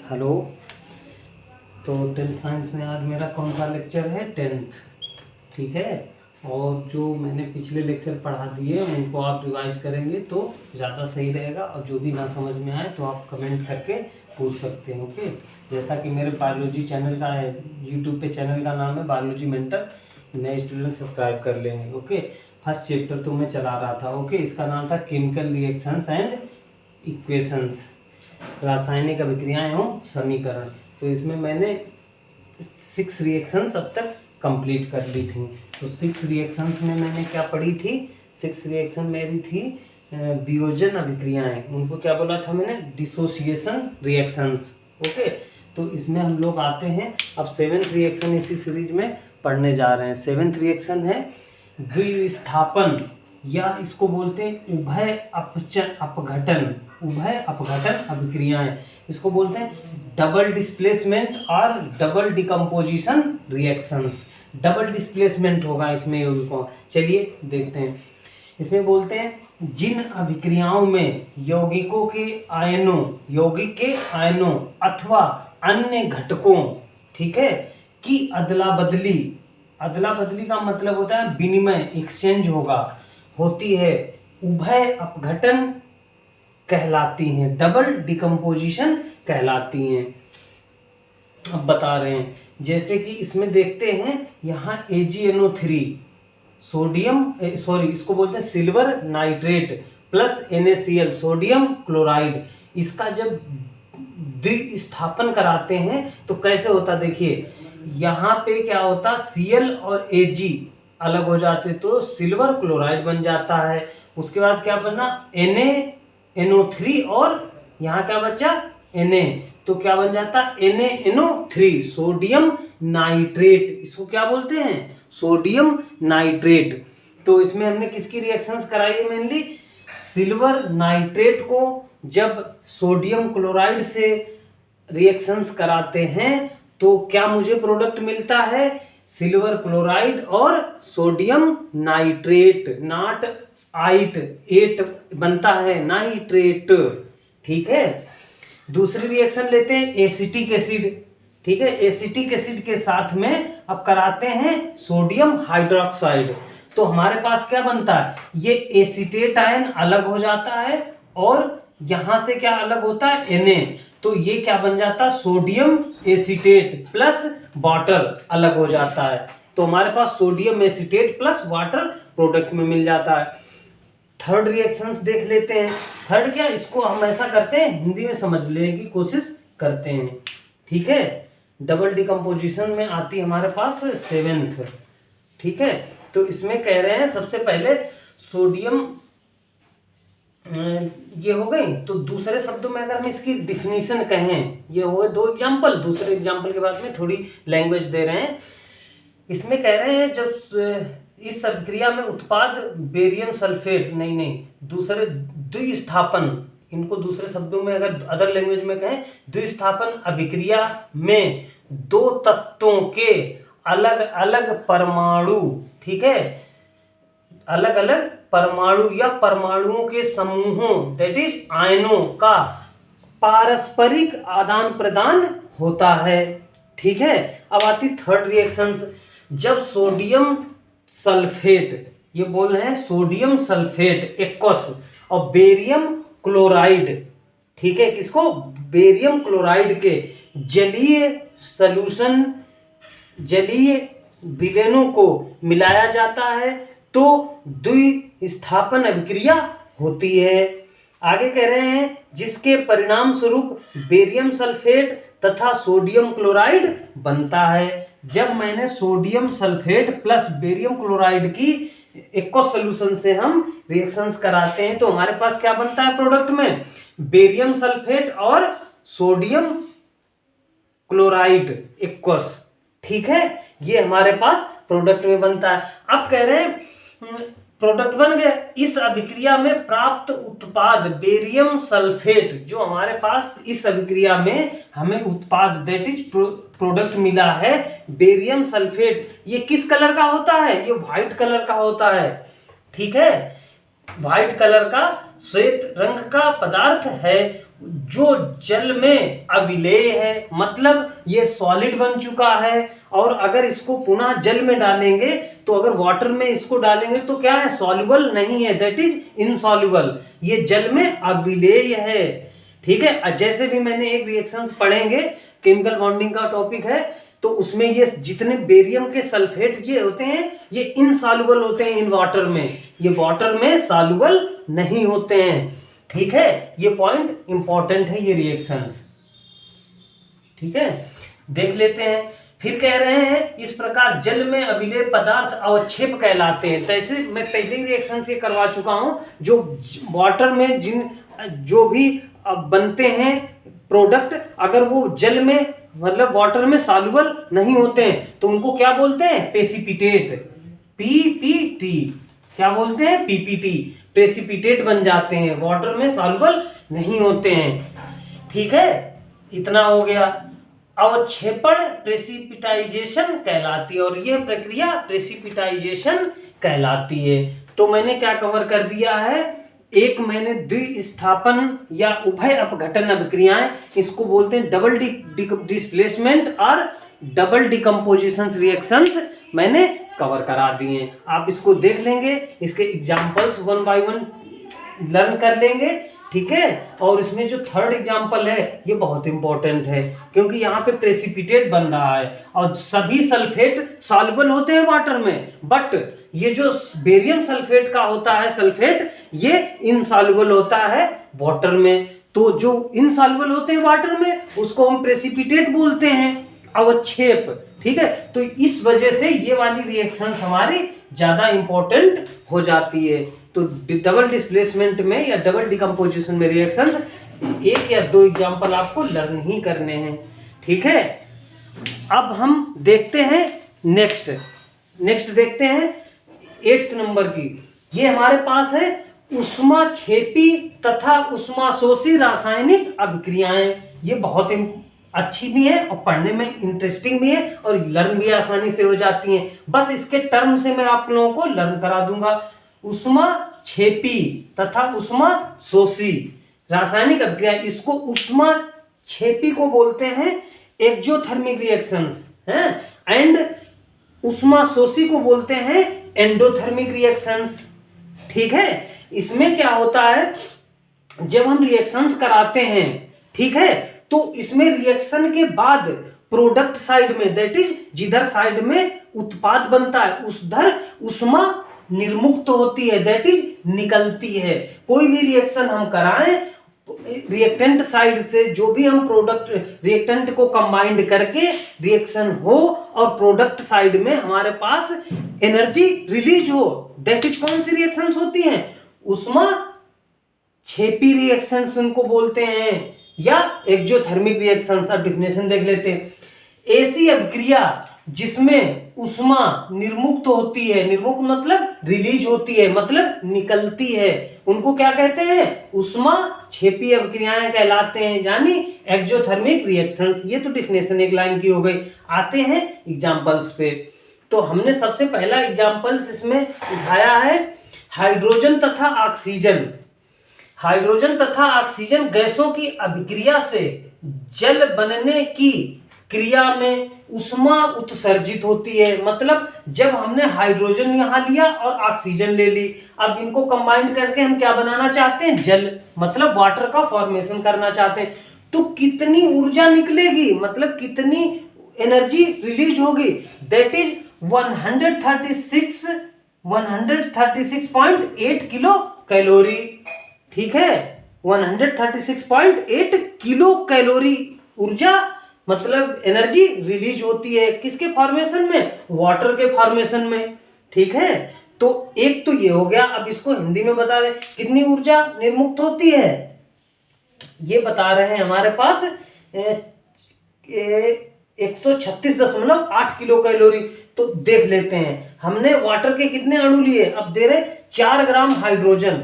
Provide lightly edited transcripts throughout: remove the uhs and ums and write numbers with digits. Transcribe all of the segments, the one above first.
Hello. तो tenth science में आज मेरा कौन सा लेक्चर है? टेंथ। ठीक है। और जो मैंने पिछले लेक्चर पढ़ा दिए उनको आप रिवाइज करेंगे तो ज़्यादा सही रहेगा, और जो भी ना समझ में आए तो आप कमेंट करके पूछ सकते हैं। ओके। जैसा कि मेरे बायोलॉजी चैनल का है, यूट्यूब पे चैनल का नाम है बायोलॉजी मेंटर, नए स्टूडेंट सब्सक्राइब कर लेंगे। ओके। फर्स्ट चैप्टर तो मैं चला रहा था। ओके। इसका नाम था केमिकल रिएक्शंस एंड इक्वेशंस, रासायनिक अभिक्रियाएं एवं समीकरण। तो इसमें मैंने 6 रिएक्शंस अब तक कंप्लीट कर ली थी। तो 6 रिएक्शंस में मैंने क्या पढ़ी थी? 6 रिएक्शन मेरी थी वियोजन अभिक्रियाएं। उनको क्या बोला था मैंने? Dissociation reactions. ओके। तो इसमें हम लोग आते हैं अब 7th रिएक्शन इसी सीरीज में पढ़ने जा रहे हैं। 7th रिएक्शन है द्विस्थापन, या इसको बोलते हैं उभय अपघटन, उभय अपघटन अभिक्रियाएं। इसको बोलते हैं डबल डिस्प्लेसमेंट और double decomposition reactions. Double displacement होगा इसमें यौगिकों। चलिए देखते हैं। इसमें बोलते हैं जिन अभिक्रियाओं में यौगिकों के आयनों, यौगिक के आयनों अथवा अन्य घटकों, ठीक है, की अदला बदली, अदला बदली का मतलब होता है विनिमय, एक्सचेंज होगा, होती है, उभय अपघटन कहलाती हैं, डबल डिकम्पोजिशन कहलाती हैं। अब बता रहे हैं, जैसे कि इसमें देखते हैं यहाँ AgNO3 सोडियम इसको बोलते हैं silver nitrate plus NaCl sodium chloride. इसका जब द्विस्थापन कराते हैं तो कैसे होता देखिए, यहाँ पे क्या होता, Cl और Ag अलग हो जाते तो सिल्वर क्लोराइड बन जाता है। उसके बाद क्या बना, NaNO3 और यहाँ क्या बचा, Na, तो क्या बन जाता, NaNO3 सोडियम नाइट्रेट। इसको क्या बोलते हैं? Sodium nitrate. तो इसमें हमने किसकी रिएक्शंस कराई है? मेनली सिल्वर नाइट्रेट को जब सोडियम क्लोराइड से रिएक्शंस कराते हैं तो क्या मुझे प्रोडक्ट मिलता है? सिल्वर क्लोराइड और sodium nitrate, not ite, ate बनता है, नाइट्रेट। ठीक है। दूसरी रिएक्शन लेते हैं एसिटिक एसिड। ठीक है। एसिटिक एसिड के साथ में अब कराते हैं सोडियम हाइड्रोक्साइड। तो हमारे पास क्या बनता है, ये एसीटेट आयन अलग हो जाता है और यहां से क्या अलग होता है, Na। तो ये क्या बन जाता है, सोडियम एसीटेट प्लस वाटर अलग हो जाता है। तो हमारे पास sodium acetate plus water product में मिल जाता है। थर्ड रिएक्शंस देख लेते हैं। थर्ड क्या, इसको हम ऐसा करते हैं हिंदी में समझ लेने की कोशिश करते हैं। ठीक है। डबल डिकम्पोजिशन में आती है हमारे पास 7th। ठीक है। तो इसमें कह रहे हैं सबसे पहले सोडियम, ये हो गई। तो दूसरे शब्दों में अगर हम इसकी डिफिनीशन कहें, ये हो गए 2 एग्जाम्पल। दूसरे एग्जाम्पल के बाद में थोड़ी लैंग्वेज दे रहे हैं। इसमें कह रहे हैं जब इस अभिक्रिया में उत्पाद बेरियम सल्फेट, नहीं दूसरे द्विस्थापन, इनको दूसरे शब्दों में अगर अदर लैंग्वेज में कहें, द्विस्थापन अभिक्रिया में 2 तत्वों के अलग अलग परमाणु, ठीक है, अलग अलग परमाणु या परमाणुओं के समूहों, दैट इज आयनों का पारस्परिक आदान प्रदान होता है। ठीक है। अब आती थर्ड रिएक्शंस। जब सोडियम सल्फेट, ये बोल रहे हैं सोडियम सल्फेट एक्वस और बेरियम क्लोराइड, ठीक है, किसको, बेरियम क्लोराइड के जलीय सॉल्यूशन, जलीय विलयनों को मिलाया जाता है तो द्विस्थापन अभिक्रिया होती है। आगे कह रहे हैं जिसके परिणाम स्वरूप बेरियम सल्फेट तथा सोडियम क्लोराइड बनता है। जब मैंने sodium sulphate plus barium chloride की एक्वस सॉल्यूशन से हम रिएक्शंस कराते हैं तो हमारे पास क्या बनता है प्रोडक्ट में, बेरियम सल्फेट और सोडियम क्लोराइड एक्वस। ठीक है। ये हमारे पास प्रोडक्ट में बनता है। अब कह रहे हैं प्रोडक्ट बन गए, इस अभिक्रिया में प्राप्त उत्पाद बेरियम सल्फेट, जो हमारे पास इस अभिक्रिया में हमें उत्पाद दैट इज प्रोडक्ट मिला है बेरियम सल्फेट, ये किस कलर का होता है, ये व्हाइट कलर का होता है। ठीक है। व्हाइट कलर का श्वेत रंग का पदार्थ है जो जल में अविलेय है, मतलब ये सॉलिड बन चुका है, और अगर इसको पुनः जल में डालेंगे तो अगर वाटर में इसको डालेंगे तो क्या है, सॉल्युबल नहीं है, दैट इज इनसॉल्युबल, ये जल में अविलेय है। ठीक है, जैसे भी मैंने एक रिएक्शंस पढ़ेंगे, केमिकल बॉन्डिंग का टॉपिक है, तो उसमें ये जितने बेरियम के सल्फेट ये होते हैं ये इनसॉल्युबल होते हैं इन वाटर में, ये वाटर में सॉल्युबल नहीं होते हैं। ठीक है, ये पॉइंट इंपॉर्टेंट है, ये रिएक्शंस। ठीक है, देख लेते हैं। फिर कह रहे हैं इस प्रकार जल में अविलेय पदार्थ अवक्षेप कहलाते हैं। जैसे मैं पहले ही रिएक्शन से करवा चुका हूं, जो वाटर में जो भी बनते हैं प्रोडक्ट, अगर वो जल में मतलब वाटर में सॉल्युबल नहीं होते हैं तो उनको क्या बोलते हैं, प्रेसिपिटेट, पीपीटी, क्या बोलते हैं, पीपीटी, प्रेसिपिटेट बन जाते हैं, वाटर में सॉल्युबल नहीं होते हैं। ठीक है, इतना हो गया। अवक्षेपण प्रेसिपिटाइजेशन कहलाती है, और यह प्रक्रिया प्रेसिपिटाइजेशन कहलाती है। तो मैंने क्या कवर कर दिया है, एक मैंने द्विस्थापन या उभय अपघटन अभिक्रियाएं, इसको बोलते हैं डबल डिस्प्लेसमेंट और डबल डिकम्पोजिशन रिएक्शंस, मैंने कवर करा दिए। आप इसको देख लेंगे, इसके एग्जांपल्स 1 बाय 1 लर्न कर लेंगे। ठीक है, और इसमें जो थर्ड एग्जांपल है ये बहुत इंपॉर्टेंट है, क्योंकि यहाँ पे प्रेसिपिटेट बन रहा है और सभी सल्फेट सॉल्युबल होते हैं वाटर में, बट ये जो बेरियम सल्फेट का होता है सल्फेट, ये इनसॉल्युबल होता है वाटर में। तो जो इनसॉल्युबल होते हैं वाटर में उसको हम प्रेसिपिटेट बोलते हैं, अवक्षेप। ठीक है, तो इस वजह से ये वाली रिएक्शंस हमारी ज्यादा इंपॉर्टेंट हो जाती है। तो डबल डिस्प्लेसमेंट में या डबल डिकम्पोजिशन में रिएक्शंस 1 या 2 एग्जांपल आपको लर्न ही करने हैं। ठीक है, अब हम देखते हैं नेक्स्ट देखते हैं 8th नंबर की। ये हमारे पास है ऊष्माक्षेपी तथा ऊष्माशोषी रासायनिक अभिक्रियाएं। ये बहुत अच्छी भी है और पढ़ने में इंटरेस्टिंग भी है और लर्न भी आसानी से हो जाती हैं। बस इसके टर्म से मैं आप लोगों को लर्न करा दूंगा। ऊष्माक्षेपी तथा ऊष्माशोषी रासायनिक अभिक्रिया, इसको ऊष्माक्षेपी को बोलते हैं एक्सोथर्मिक रिएक्शंस हैं, एंड ऊष्माशोषी को बोलते हैं एंडोथर्मिक रिएक्शंस। ठीक है, इसमें क्या होता है, जब हम रिएक्शंस कराते हैं, ठीक है, तो इसमें रिएक्शन के बाद प्रोडक्ट साइड में, दैट इज जिधर साइड में उत्पाद बनता है उधर ऊष्मा निर्मुक्त होती है, दैट इज निकलती है। कोई भी रिएक्शन हम कराएं, रिएक्टेंट साइड से जो भी हम प्रोडक्ट रिएक्टेंट को कंबाइंड करके रिएक्शन हो और प्रोडक्ट साइड में हमारे पास एनर्जी रिलीज हो, दैट इज कौन सी रिएक्शंस होती हैं, ऊष्माक्षेपी रिएक्शंस उनको बोलते हैं, या एक्सोथर्मिक रिएक्शंस। अब डेफिनेशन देख लेते हैं। ऐसी अभिक्रिया जिसमें ऊष्मा निर्मुक्त होती है, निर्मुक्त मतलब रिलीज होती है, मतलब निकलती है, उनको क्या कहते हैं, ऊष्माक्षेपी अभिक्रियाएं कहलाते हैं, यानी एक्सोथर्मिक रिएक्शंस। ये तो डेफिनेशन एक लाइन की हो गई। आते हैं एग्जांपल्स पे। तो हमने सबसे पहला एग्जांपल्स इसमें उठाया है हाइड्रोजन तथा ऑक्सीजन। हाइड्रोजन तथा ऑक्सीजन गैसों की अभिक्रिया से जल बनने की क्रिया में ऊष्मा उत्सर्जित होती है। मतलब जब हमने हाइड्रोजन यहाँ लिया और ऑक्सीजन ले ली, अब इनको कंबाइन करके हम क्या बनाना चाहते हैं, जल, मतलब वाटर का फॉर्मेशन करना चाहते हैं। तो कितनी ऊर्जा निकलेगी, मतलब कितनी एनर्जी रिलीज होगी, दैट इज 136.8 किलो कैलोरी। ठीक है, 136.8 किलो कैलोरी ऊर्जा मतलब एनर्जी रिलीज होती है, किसके फॉर्मेशन में, वाटर के फॉर्मेशन में। ठीक है, तो एक तो ये हो गया। अब इसको हिंदी में बता रहे कितनी ऊर्जा निर्मुक्त होती है, ये बता रहे हैं हमारे पास 136.8 किलो कैलोरी। तो देख लेते हैं, हमने वाटर के कितने अणु लिए, अब दे रहे 4 ग्राम हाइड्रोजन,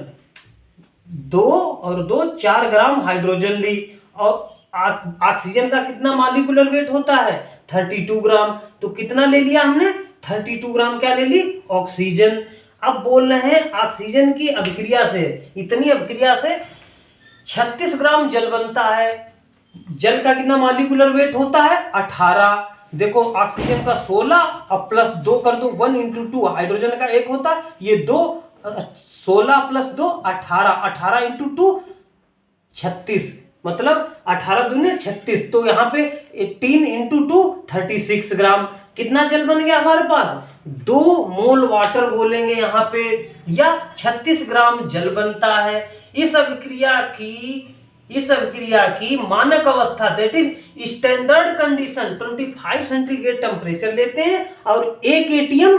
2 और 2 4 ग्राम हाइड्रोजन ली, और ऑक्सीजन का कितना मॉलिक्यूलर वेट होता है, 32 ग्राम। तो कितना ले लिया हमने, 32 ग्राम क्या ले ली, ऑक्सीजन। अब बोल रहे हैं ऑक्सीजन की अभिक्रिया से, इतनी अभिक्रिया से 36 ग्राम जल बनता है। जल का कितना मॉलिक्यूलर वेट होता है? 18। देखो ऑक्सीजन का 16 और प्लस 2 कर दो, 1 इंटू 2, हाइड्रोजन का 1 होता है, ये 2, 16 प्लस 2 18, 18 इंटू 2 36, मतलब 18 दूनी 36। तो यहाँ पे 18 इंटू 2 36 ग्राम। कितना जल बन गया हमारे पास? 2 मोल वाटर बोलेंगे यहाँ पे, या 36 ग्राम जल बनता है। इस अभिक्रिया की मानक अवस्था that is standard condition 25 centigrade temperature लेते हैं और 1 एटीएम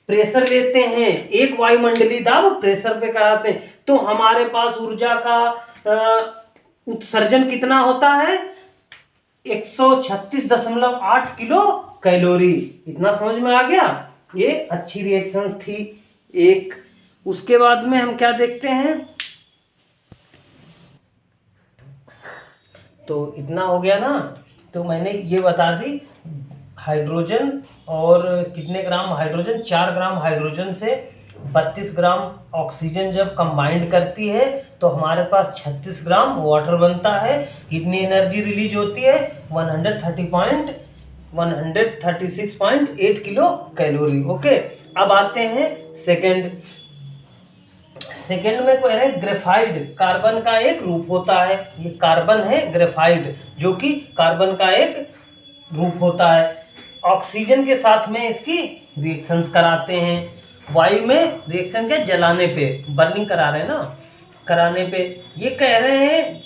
प्रेशर लेते हैं, 1 वायुमंडलीय दाब प्रेशर पे कराते हैं। तो हमारे पास ऊर्जा का उत्सर्जन कितना होता है? 136.8 किलो कैलोरी। इतना समझ में आ गया? ये अच्छी रिएक्शंस थी एक। उसके बाद में हम क्या देखते हैं, तो इतना हो गया ना। तो मैंने ये बता दी हाइड्रोजन, और कितने ग्राम हाइड्रोजन? 4 ग्राम हाइड्रोजन से 32 ग्राम ऑक्सीजन जब कंबाइंड करती है तो हमारे पास 36 ग्राम वाटर बनता है। कितनी एनर्जी रिलीज होती है? 136.8 किलो कैलोरी। ओके, अब आते हैं सेकंड में कह रहे हैं ग्रेफाइड कार्बन का एक रूप होता है। ये कार्बन है ग्रेफाइड, जो कि कार्बन का एक रूप होता है। ऑक्सीजन के साथ में इसकी रिएक्शंस कराते हैं। वायु में रिएक्शन के जलाने पे, बर्निंग करा रहे हैं ना, कराने पे ये कह रहे हैं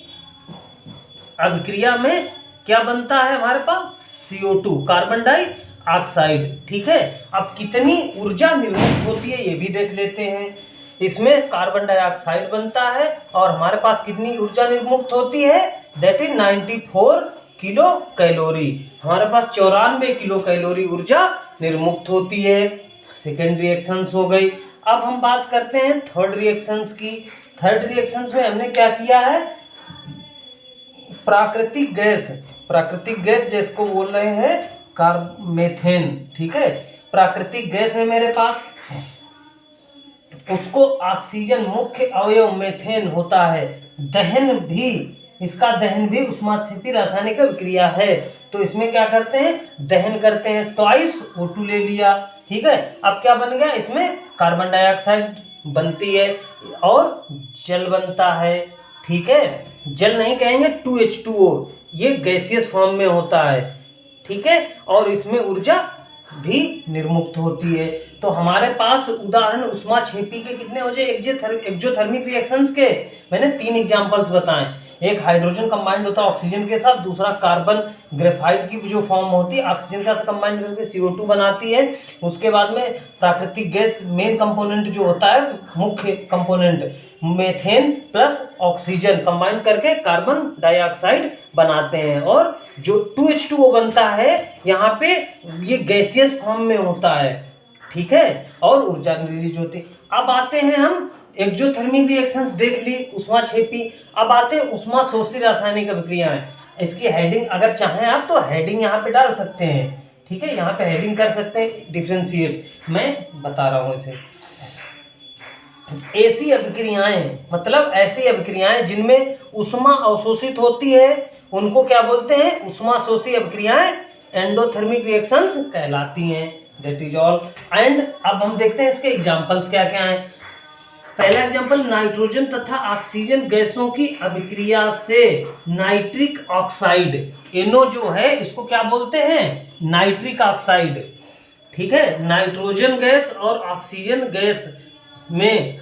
अभिक्रिया में क्या बनता है हमारे पास? CO2 carbon dioxide. ठीक है, अब कितनी ऊर्जा निर्मित होती है ये भी देख लेते हैं। इसमें कार्बन डाइऑक्साइड बनता है और हमारे पास कितनी ऊर्जा निर्मुक्त होती है? That is 94 kilo calorie. हमारे पास 94 किलो कैलोरी ऊर्जा निर्मुक्त होती है। सेकेंड रिएक्शंस हो गई। अब हम बात करते हैं थर्ड रिएक्शंस की। थर्ड रिएक्शंस में हमने क्या किया है? प्राकृतिक गैस जिसको बोल रहे हैं मेथेन। ठीक है, प्राकृतिक गैस है मेरे पास, उसको ऑक्सीजन मुख्य अवयव मेथेन होता है। इसका दहन भी ऊष्माक्षेपी रासायनिक अभिक्रिया है। तो इसमें क्या करते हैं? दहन करते हैं। ट्वाइस O2 ले लिया। ठीक है, अब क्या बन गया? इसमें कार्बन डाइऑक्साइड बनती है और जल बनता है। ठीक है, जल नहीं कहेंगे, 2H2O, ये गैसियस फॉर्म में होता है। ठीक है, और इसमें ऊर्जा भी निर्मुक्त होती है। तो हमारे पास उदाहरण ऊष्माक्षेपी के कितने हो जाए? एक्सोथर्मिक रिएक्शंस के मैंने 3 एग्जांपल्स बताएं। एक हाइड्रोजन कंबाइंड होता है ऑक्सीजन के साथ, दूसरा कार्बन ग्रेफाइट की जो फॉर्म होती है ऑक्सीजन का कंबाइंड करके CO2 बनाती है। उसके बाद में प्राकृतिक गैस मेन कंपोनेंट जो होता है, मुख्य component methane plus oxygen combine करके कार्बन डाइऑक्साइड बनाते हैं। और जो 2H2O बनता है यहाँ पे ये गैसियस फॉर्म में होता है। ठीक है, और ऊर्जा रिलीज होती है। अब आते हैं हम एक्सोथर्मिक रिएक्शंस देख ली, ऊष्माक्षेपी। अब आते हैं ऊष्माशोषी रासायनिक अभिक्रियाएं। इसकी हेडिंग अगर चाहें आप तो हेडिंग यहाँ पे डाल सकते हैं। ठीक है, यहाँ पे हेडिंग कर सकते हैं डिफरेंशिएट, मैं बता रहा हूँ इसे। ऐसी अभिक्रियाएं, मतलब ऐसी अभिक्रियाएं जिनमें ऊष्मा अवशोषित होती है उनको क्या बोलते हैं? ऊष्माशोषी अभिक्रियाएं एंडोथर्मिक रिएक्शंस कहलाती हैं। That is all. एंड अब हम देखते हैं इसके एग्जांपल्स क्या क्या हैं। पहला एग्जांपल, नाइट्रोजन तथा ऑक्सीजन गैसों की अभिक्रिया से नाइट्रिक ऑक्साइड, NO जो है इसको क्या बोलते हैं? Nitric oxide. ठीक है, नाइट्रोजन गैस और ऑक्सीजन गैस में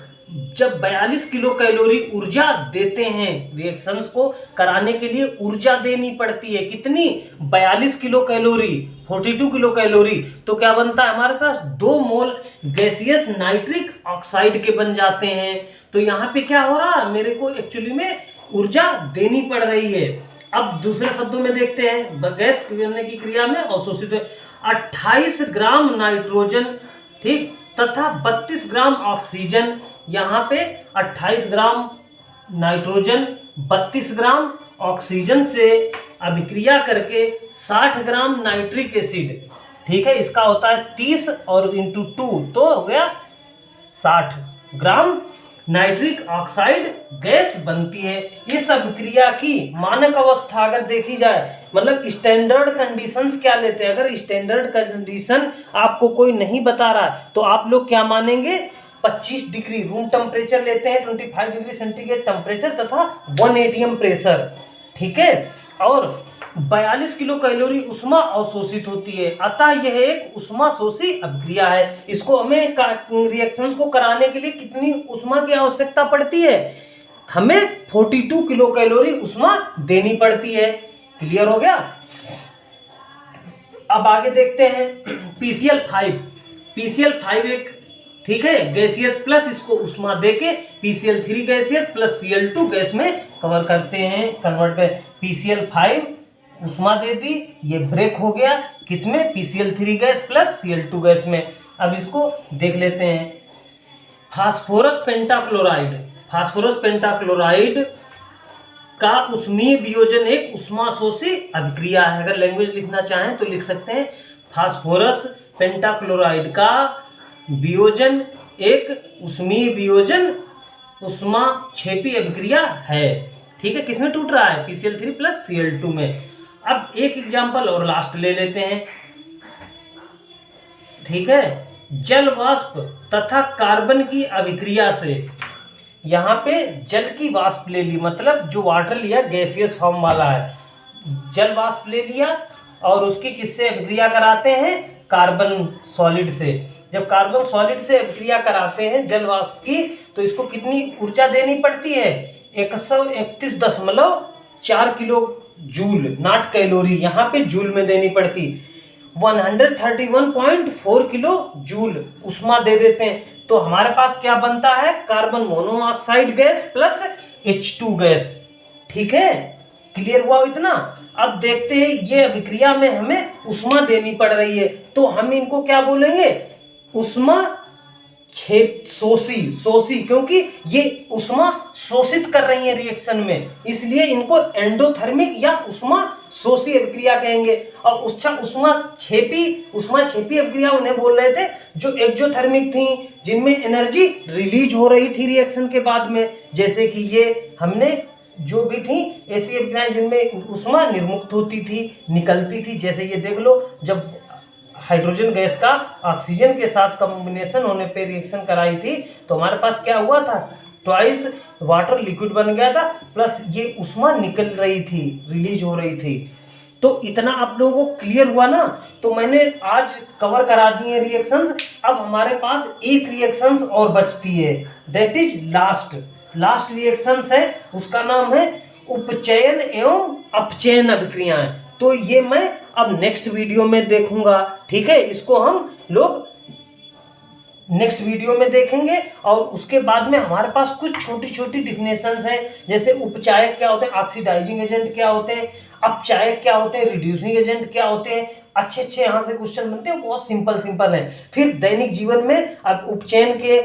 जब 42 किलो कैलोरी ऊर्जा देते हैं, रिएक्शंस को कराने के लिए ऊर्जा देनी पड़ती है। कितनी? 42 किलो कैलोरी, 42 किलो कैलोरी। तो क्या बनता है हमारे पास? 2 मोल गैसियस नाइट्रिक ऑक्साइड के बन जाते हैं। तो यहाँ पे क्या हो रहा है? मेरे को एक्चुअली में ऊर्जा देनी पड़ रही है। अब दूसरे शब्दों में देखते हैं, गैस बनने की क्रिया में अवशोषित 28 ग्राम नाइट्रोजन, ठीक, तथा 32 ग्राम ऑक्सीजन। यहाँ पे 28 ग्राम नाइट्रोजन 32 ग्राम ऑक्सीजन से अभिक्रिया करके 60 ग्राम नाइट्रिक एसिड, ठीक है, इसका होता है 30 और इंटू 2 तो हो गया 60 ग्राम नाइट्रिक ऑक्साइड गैस बनती है। इस अभिक्रिया की मानक अवस्था अगर देखी जाए, मतलब स्टैंडर्ड कंडीशंस क्या लेते हैं। अगर स्टैंडर्ड कंडीशन आपको कोई नहीं बता रहा तो आप लोग क्या मानेंगे, 25 डिग्री रूम टेम्परेचर लेते हैं, 25 डिग्री सेंटीग्रेड टेम्परेचर तथा 1 atm प्रेशर, ठीक है, और 42 किलो कैलोरी उष्मा अवशोषित होती है। अतः यह एक उष्मा शोषी अभिक्रिया है। इसको हमें रिएक्शंस को कराने के लिए कितनी उष्मा की आवश्यकता पड़ती है, हमें 42 किलो कैलोरी उष्मा देनी पड़ती है। क्लियर हो गया। अब आगे देखते हैं PCl5। PCl5 एक, ठीक है, गैसियस प्लस इसको उष्मा देके PCl3 gaseous plus Cl2 gas में कवर करते हैं, कन्वर्ट कर। PCl5 उष्मा दे दी, ये ब्रेक हो गया किसमें, PCl3 gas plus Cl2 gas में। अब इसको देख लेते हैं। फास्फोरस पेंटाक्लोराइड, फास्फोरस पेंटाक्लोराइड का उष्मीय वियोजन एक उष्माशोषी अभिक्रिया है। अगर लैंग्वेज लिखना चाहें तो लिख सकते हैं, फास्फोरस पेंटाक्लोराइड का वियोजन एक उष्मीय वियोजन उष्माक्षेपी अभिक्रिया है। ठीक है, किसमें टूट रहा है, PCl3 प्लस Cl2 में। अब एक एग्जाम्पल और लास्ट ले लेते हैं, ठीक है, जल वाष्प तथा कार्बन की अभिक्रिया से। यहाँ पे जल की वाष्प ले ली, मतलब जो वाटर लिया गैसियस फॉर्म वाला है, जल वाष्प ले लिया और उसकी किससे अभिक्रिया कराते हैं, कार्बन सॉलिड से। जब कार्बन सॉलिड से अभिक्रिया कराते हैं जल वाष्प की, तो इसको कितनी ऊर्जा देनी पड़ती है, 131.4 किलो जूल, नॉट कैलोरी, यहाँ पे जूल में देनी पड़ती, 131.4 किलो जूल उष्मा दे देते हैं। तो हमारे पास क्या बनता है, carbon monoxide gas plus H2 gas. ठीक है, क्लियर हुआ इतना। अब देखते हैं ये अभिक्रिया में हमें उष्मा देनी पड़ रही है, तो हम इनको क्या बोलेंगे, उष्मा शोषी, क्योंकि ये उष्मा शोषित कर रही है रिएक्शन में, इसलिए इनको एंडोथर्मिक या उष्मा शोषी अभिक्रिया कहेंगे। और उष्मा छेपी अभिक्रिया उन्हें बोल रहे थे जो एक्सोथर्मिक थी, जिनमें एनर्जी रिलीज हो रही थी रिएक्शन के बाद में, जैसे कि ये हमने जो भी थी ऐसी अभिक्रियाएं जिनमें उष्मा निर्मुक्त होती थी, निकलती थी। जैसे ये देख लो, जब हाइड्रोजन गैस का ऑक्सीजन के साथ कॉम्बिनेशन होने पे रिएक्शन कराई थी तो हमारे पास क्या हुआ था, ट्वाइस वाटर लिक्विड बन गया था, प्लस ये उष्मा निकल रही थी, रिलीज हो रही थी। तो इतना आप लोगों को क्लियर हुआ ना। तो मैंने आज कवर करा दी है रिएक्शंस। अब हमारे पास एक रिएक्शंस और बचती है, दैट इज लास्ट रिएक्शंस है, उसका नाम है उपचयन एवं अपचयन अभिक्रियाएं। तो ये मैं अब नेक्स्ट वीडियो में देखूंगा, ठीक है, इसको हम लोग नेक्स्ट वीडियो में देखेंगे। और उसके बाद में हमारे पास कुछ छोटी छोटी डिफिनेशंस हैं, जैसे उपचायक क्या होते हैं, ऑक्सीडाइजिंग एजेंट क्या होते हैं, अपचायक क्या होते हैं, रिड्यूसिंग एजेंट क्या होते हैं। अच्छे यहाँ से क्वेश्चन बनते हैं, बहुत सिंपल है। फिर दैनिक जीवन में अब उपचयन के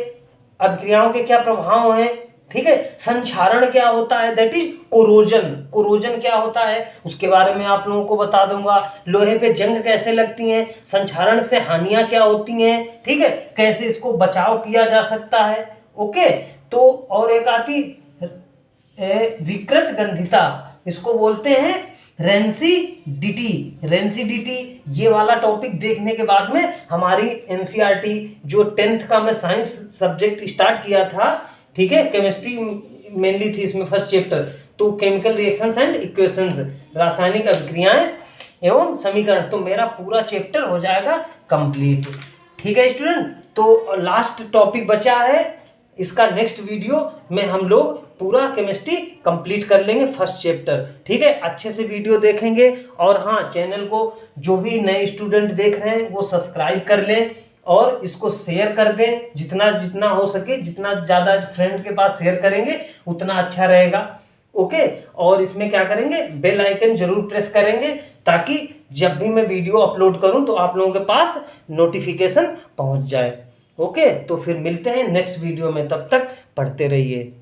अभिक्रियाओं के क्या प्रभाव हैं, ठीक है, संक्षारण क्या होता है, दैट इज कोरोजन क्या होता है, उसके बारे में आप लोगों को बता दूंगा। लोहे पे जंग कैसे लगती हैं, संक्षारण से हानियां क्या होती हैं, ठीक है, कैसे इसको बचाव किया जा सकता है। ओके, तो और एक आती विकृत गंधिता, इसको बोलते हैं रेंसिडिटी। ये वाला टॉपिक देखने के बाद में हमारी NCERT जो 10th का मैं साइंस सब्जेक्ट स्टार्ट किया था, ठीक है, केमिस्ट्री मेनली थी इसमें फर्स्ट चैप्टर, तो केमिकल रिएक्शंस एंड इक्वेशंस, रासायनिक अभिक्रियाएं एवं समीकरण, तो मेरा पूरा चैप्टर हो जाएगा कंप्लीट। ठीक है स्टूडेंट, तो लास्ट टॉपिक बचा है, इसका नेक्स्ट वीडियो में हम लोग पूरा केमिस्ट्री कंप्लीट कर लेंगे फर्स्ट चैप्टर। ठीक है, अच्छे से वीडियो देखेंगे। और हाँ, चैनल को जो भी नए स्टूडेंट देख रहे हैं वो सब्सक्राइब कर लें और इसको शेयर कर दें, जितना हो सके, जितना ज़्यादा फ्रेंड के पास शेयर करेंगे उतना अच्छा रहेगा। ओके, और इसमें क्या करेंगे, बेल आइकन जरूर प्रेस करेंगे, ताकि जब भी मैं वीडियो अपलोड करूं तो आप लोगों के पास नोटिफिकेशन पहुंच जाए। ओके, तो फिर मिलते हैं नेक्स्ट वीडियो में, तब तक पढ़ते रहिए।